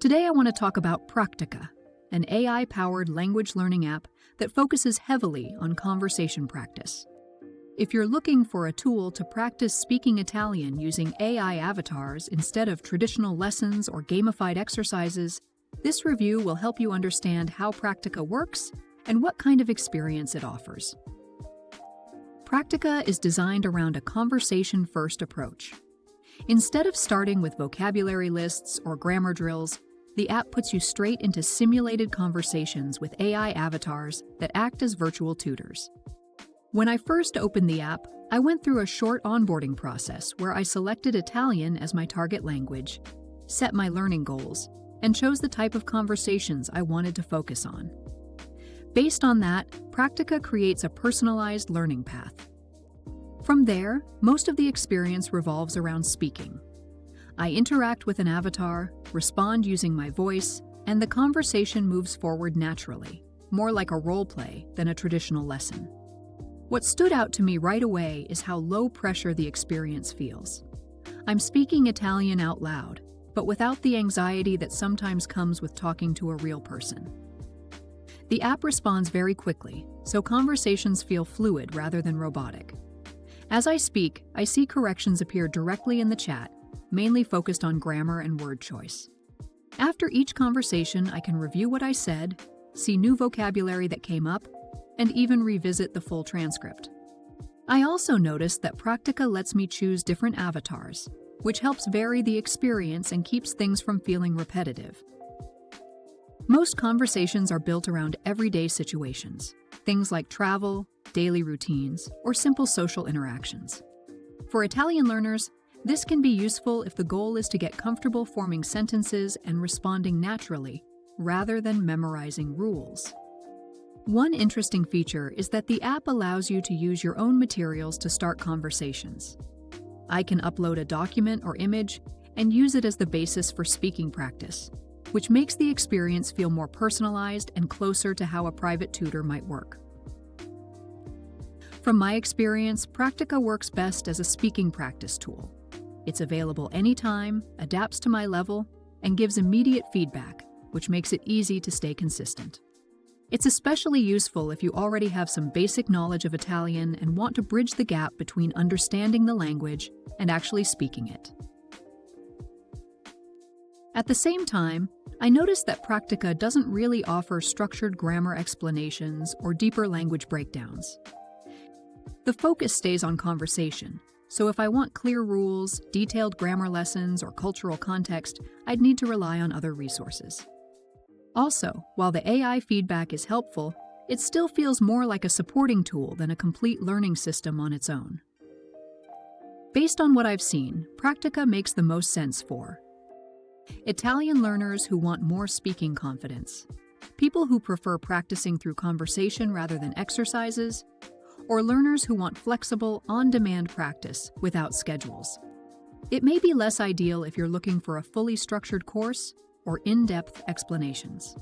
Today I want to talk about Praktika, an AI-powered language learning app that focuses heavily on conversation practice. If you're looking for a tool to practice speaking Italian using AI avatars instead of traditional lessons or gamified exercises, this review will help you understand how Praktika works and what kind of experience it offers. Praktika is designed around a conversation-first approach. Instead of starting with vocabulary lists or grammar drills, the app puts you straight into simulated conversations with AI avatars that act as virtual tutors. When I first opened the app, I went through a short onboarding process where I selected Italian as my target language, set my learning goals, and chose the type of conversations I wanted to focus on. Based on that, Praktika creates a personalized learning path. From there, most of the experience revolves around speaking. I interact with an avatar, respond using my voice, and the conversation moves forward naturally, more like a role play than a traditional lesson. What stood out to me right away is how low pressure the experience feels. I'm speaking Italian out loud, but without the anxiety that sometimes comes with talking to a real person. The app responds very quickly, so conversations feel fluid rather than robotic. As I speak, I see corrections appear directly in the chat, mainly focused on grammar and word choice. After each conversation, I can review what I said, see new vocabulary that came up, and even revisit the full transcript. I also noticed that Praktika lets me choose different avatars, which helps vary the experience and keeps things from feeling repetitive. Most conversations are built around everyday situations, things like travel, daily routines, or simple social interactions. For Italian learners, this can be useful if the goal is to get comfortable forming sentences and responding naturally, rather than memorizing rules. One interesting feature is that the app allows you to use your own materials to start conversations. I can upload a document or image and use it as the basis for speaking practice, which makes the experience feel more personalized and closer to how a private tutor might work. From my experience, Praktika works best as a speaking practice tool. It's available anytime, adapts to my level, and gives immediate feedback, which makes it easy to stay consistent. It's especially useful if you already have some basic knowledge of Italian and want to bridge the gap between understanding the language and actually speaking it. At the same time, I noticed that Praktika doesn't really offer structured grammar explanations or deeper language breakdowns. The focus stays on conversation, so if I want clear rules, detailed grammar lessons, or cultural context, I'd need to rely on other resources. Also, while the AI feedback is helpful, it still feels more like a supporting tool than a complete learning system on its own. Based on what I've seen, Praktika makes the most sense for Italian learners who want more speaking confidence, people who prefer practicing through conversation rather than exercises, or learners who want flexible, on-demand practice without schedules. It may be less ideal if you're looking for a fully structured course or in-depth explanations.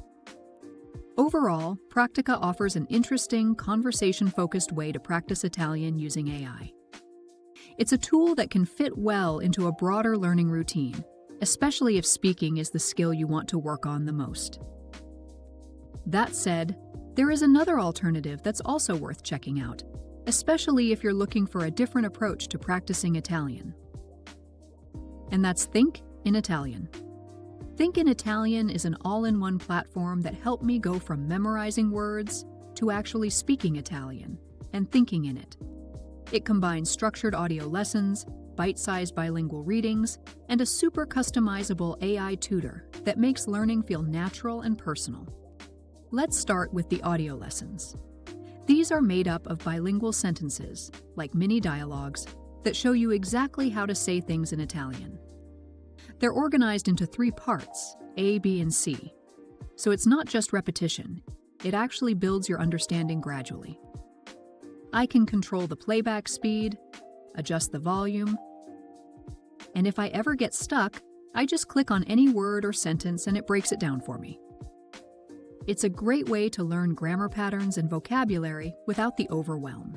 Overall, Praktika offers an interesting, conversation-focused way to practice Italian using AI. It's a tool that can fit well into a broader learning routine, especially if speaking is the skill you want to work on the most. That said, there is another alternative that's also worth checking out, especially if you're looking for a different approach to practicing Italian. And that's Think in Italian. Think in Italian is an all-in-one platform that helped me go from memorizing words to actually speaking Italian and thinking in it. It combines structured audio lessons, bite-sized bilingual readings, and a super customizable AI tutor that makes learning feel natural and personal. Let's start with the audio lessons. These are made up of bilingual sentences, like mini dialogues, that show you exactly how to say things in Italian. They're organized into 3 parts, A, B, and C. So it's not just repetition, it actually builds your understanding gradually. I can control the playback speed, adjust the volume, and if I ever get stuck, I just click on any word or sentence and it breaks it down for me. It's a great way to learn grammar patterns and vocabulary without the overwhelm.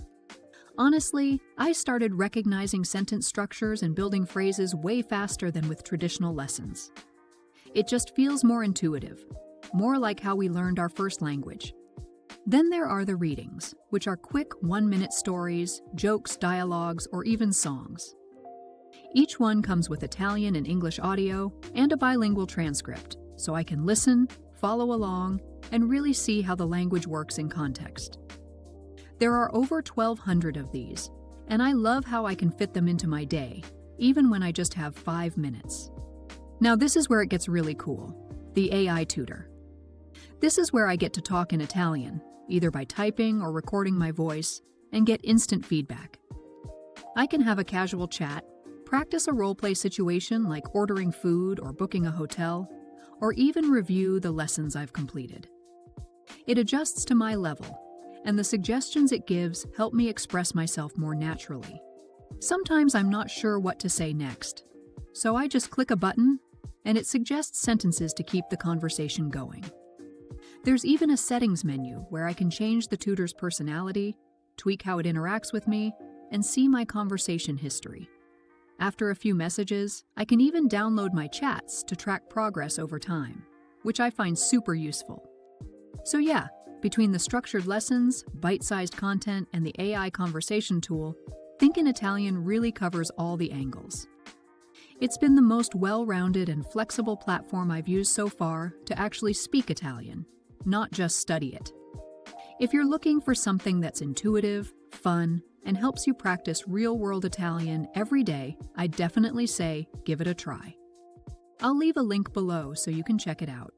Honestly, I started recognizing sentence structures and building phrases way faster than with traditional lessons. It just feels more intuitive, more like how we learned our first language. Then there are the readings, which are quick one-minute stories, jokes, dialogues, or even songs. Each one comes with Italian and English audio and a bilingual transcript, so I can listen, follow along, and really see how the language works in context. There are over 1,200 of these, and I love how I can fit them into my day, even when I just have 5 minutes. Now this is where it gets really cool, the AI tutor. This is where I get to talk in Italian, either by typing or recording my voice, and get instant feedback. I can have a casual chat, practice a role-play situation like ordering food or booking a hotel, or even review the lessons I've completed. It adjusts to my level, and the suggestions it gives help me express myself more naturally. Sometimes I'm not sure what to say next, so I just click a button, and it suggests sentences to keep the conversation going. There's even a settings menu where I can change the tutor's personality, tweak how it interacts with me, and see my conversation history. After a few messages, I can even download my chats to track progress over time, which I find super useful. So yeah, between the structured lessons, bite-sized content, and the AI conversation tool, Think in Italian really covers all the angles. It's been the most well-rounded and flexible platform I've used so far to actually speak Italian, not just study it. If you're looking for something that's intuitive, fun, and helps you practice real-world Italian every day, I'd definitely say give it a try. I'll leave a link below so you can check it out.